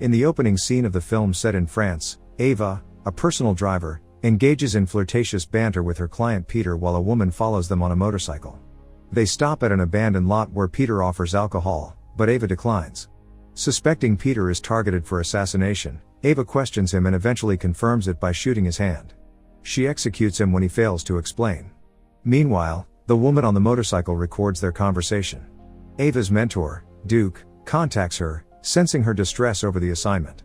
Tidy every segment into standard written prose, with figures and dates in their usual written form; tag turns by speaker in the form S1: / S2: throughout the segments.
S1: In the opening scene of the film set in France, Ava, a personal driver, engages in flirtatious banter with her client Peter while a woman follows them on a motorcycle. They stop at an abandoned lot where Peter offers alcohol, but Ava declines. Suspecting Peter is targeted for assassination, Ava questions him and eventually confirms it by shooting his hand. She executes him when he fails to explain. Meanwhile, the woman on the motorcycle records their conversation. Ava's mentor, Duke, contacts her, sensing her distress over the assignment.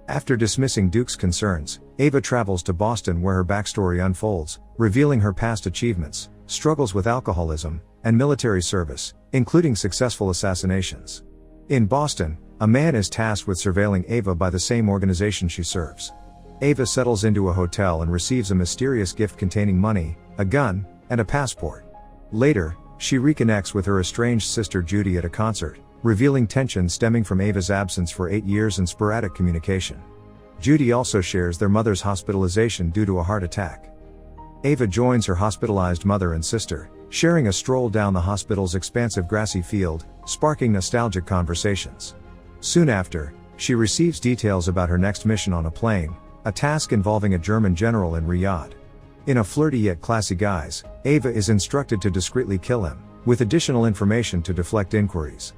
S1: After dismissing Duke's concerns, Ava travels to Boston where her backstory unfolds, revealing her past achievements, struggles with alcoholism, and military service, including successful assassinations. In Boston, a man is tasked with surveilling Ava by the same organization she serves. Ava settles into a hotel and receives a mysterious gift containing money, a gun, and a passport. Later, she reconnects with her estranged sister Judy at a concert, revealing tension stemming from Ava's absence for 8 years and sporadic communication. Judy also shares their mother's hospitalization due to a heart attack. Ava joins her hospitalized mother and sister, sharing a stroll down the hospital's expansive grassy field, sparking nostalgic conversations. Soon after, she receives details about her next mission on a plane, a task involving a German general in Riyadh. In a flirty yet classy guise, Ava is instructed to discreetly kill him, with additional information to deflect inquiries.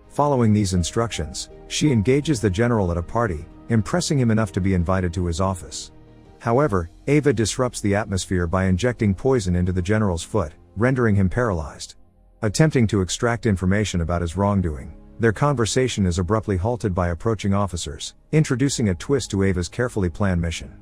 S1: Following these instructions, she engages the general at a party, impressing him enough to be invited to his office. However, Ava disrupts the atmosphere by injecting poison into the general's foot, rendering him paralyzed. Attempting to extract information about his wrongdoing, their conversation is abruptly halted by approaching officers, introducing a twist to Ava's carefully planned mission.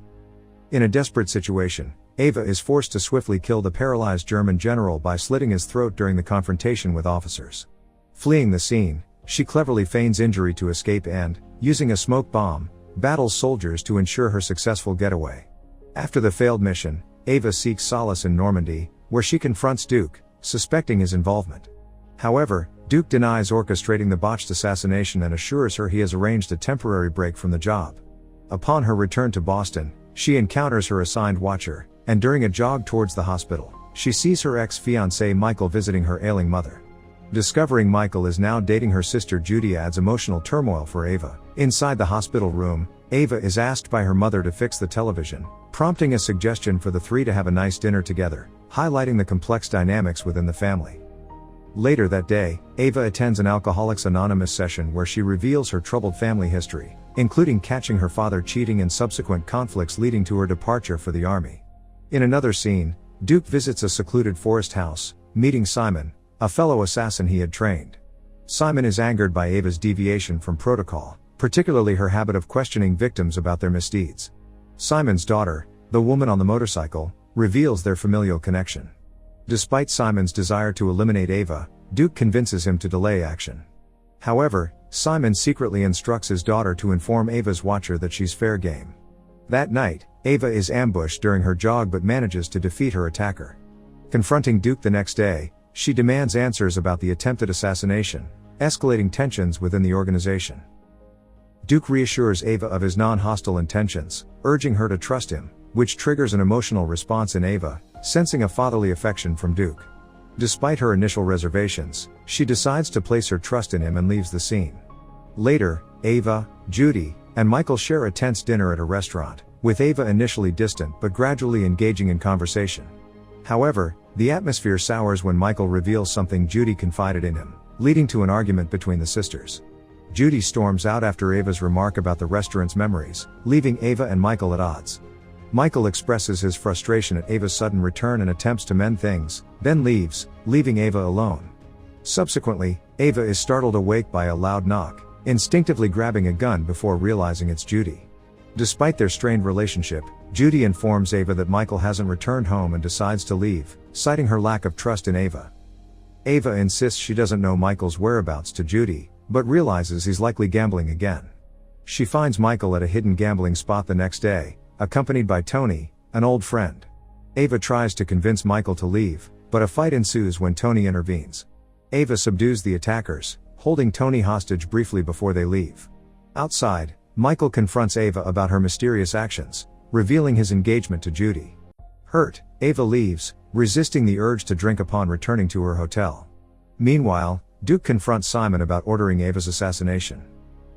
S1: In a desperate situation, Ava is forced to swiftly kill the paralyzed German general by slitting his throat during the confrontation with officers. Fleeing the scene, she cleverly feigns injury to escape and, using a smoke bomb, battles soldiers to ensure her successful getaway. After the failed mission, Ava seeks solace in Normandy, where she confronts Duke, suspecting his involvement. However, Duke denies orchestrating the botched assassination and assures her he has arranged a temporary break from the job. Upon her return to Boston, she encounters her assigned watcher, and during a jog towards the hospital, she sees her ex-fiancé Michael visiting her ailing mother. Discovering Michael is now dating her sister Judy adds emotional turmoil for Ava. Inside the hospital room, Ava is asked by her mother to fix the television, prompting a suggestion for the three to have a nice dinner together, highlighting the complex dynamics within the family. Later that day, Ava attends an Alcoholics Anonymous session where she reveals her troubled family history, including catching her father cheating and subsequent conflicts leading to her departure for the army. In another scene, Duke visits a secluded forest house, meeting Simon, a fellow assassin he had trained. Simon is angered by Ava's deviation from protocol, particularly her habit of questioning victims about their misdeeds. Simon's daughter, the woman on the motorcycle, reveals their familial connection. Despite Simon's desire to eliminate Ava, Duke convinces him to delay action. However, Simon secretly instructs his daughter to inform Ava's watcher that she's fair game. That night, Ava is ambushed during her jog but manages to defeat her attacker. Confronting Duke the next day, she demands answers about the attempted assassination, escalating tensions within the organization. Duke reassures Ava of his non-hostile intentions, urging her to trust him, which triggers an emotional response in Ava, sensing a fatherly affection from Duke. Despite her initial reservations, she decides to place her trust in him and leaves the scene. Later, Ava, Judy, and Michael share a tense dinner at a restaurant, with Ava initially distant but gradually engaging in conversation. However, the atmosphere sours when Michael reveals something Judy confided in him, leading to an argument between the sisters. Judy storms out after Ava's remark about the restaurant's memories, leaving Ava and Michael at odds. Michael expresses his frustration at Ava's sudden return and attempts to mend things, then leaves, leaving Ava alone. Subsequently, Ava is startled awake by a loud knock, instinctively grabbing a gun before realizing it's Judy. Despite their strained relationship, Judy informs Ava that Michael hasn't returned home and decides to leave, citing her lack of trust in Ava. Ava insists she doesn't know Michael's whereabouts to Judy, but realizes he's likely gambling again. She finds Michael at a hidden gambling spot the next day, accompanied by Tony, an old friend. Ava tries to convince Michael to leave, but a fight ensues when Tony intervenes. Ava subdues the attackers, holding Tony hostage briefly before they leave. Outside, Michael confronts Ava about her mysterious actions, revealing his engagement to Judy. Hurt, Ava leaves, resisting the urge to drink upon returning to her hotel. Meanwhile, Duke confronts Simon about ordering Ava's assassination.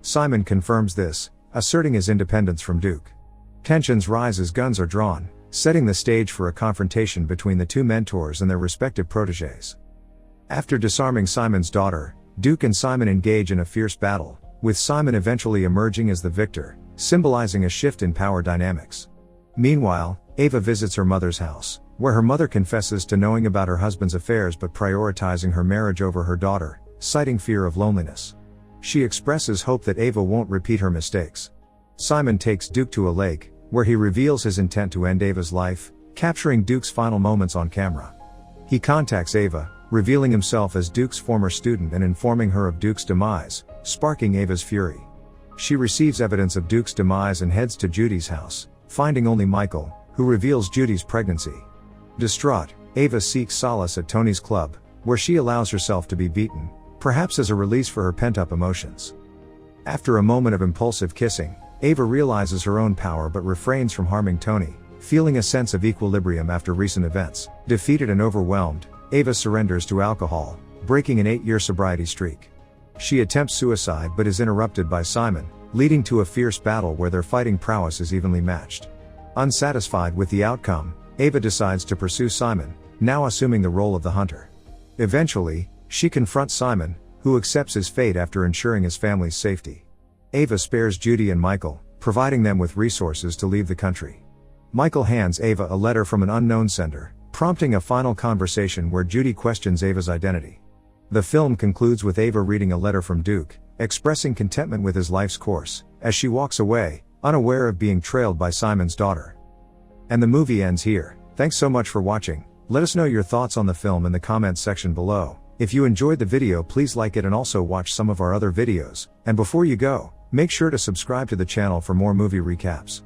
S1: Simon confirms this, asserting his independence from Duke. Tensions rise as guns are drawn, setting the stage for a confrontation between the two mentors and their respective protégés. After disarming Simon's daughter, Duke and Simon engage in a fierce battle, with Simon eventually emerging as the victor, symbolizing a shift in power dynamics. Meanwhile, Ava visits her mother's house, where her mother confesses to knowing about her husband's affairs but prioritizing her marriage over her daughter, citing fear of loneliness. She expresses hope that Ava won't repeat her mistakes. Simon takes Duke to a lake, where he reveals his intent to end Ava's life, capturing Duke's final moments on camera. He contacts Ava, revealing himself as Duke's former student and informing her of Duke's demise, sparking Ava's fury. She receives evidence of Duke's demise and heads to Judy's house, finding only Michael, who reveals Judy's pregnancy. Distraught, Ava seeks solace at Tony's club, where she allows herself to be beaten, perhaps as a release for her pent-up emotions. After a moment of impulsive kissing, Ava realizes her own power but refrains from harming Tony, feeling a sense of equilibrium after recent events. Defeated and overwhelmed, Ava surrenders to alcohol, breaking an 8-year sobriety streak. She attempts suicide but is interrupted by Simon, leading to a fierce battle where their fighting prowess is evenly matched. Unsatisfied with the outcome, Ava decides to pursue Simon, now assuming the role of the hunter. Eventually, she confronts Simon, who accepts his fate after ensuring his family's safety. Ava spares Judy and Michael, providing them with resources to leave the country. Michael hands Ava a letter from an unknown sender, prompting a final conversation where Judy questions Ava's identity. The film concludes with Ava reading a letter from Duke, expressing contentment with his life's course, as she walks away, unaware of being trailed by Simon's daughter. And the movie ends here. Thanks so much for watching. Let us know your thoughts on the film in the comments section below. If you enjoyed the video, please like it and also watch some of our other videos. And before you go, make sure to subscribe to the channel for more movie recaps.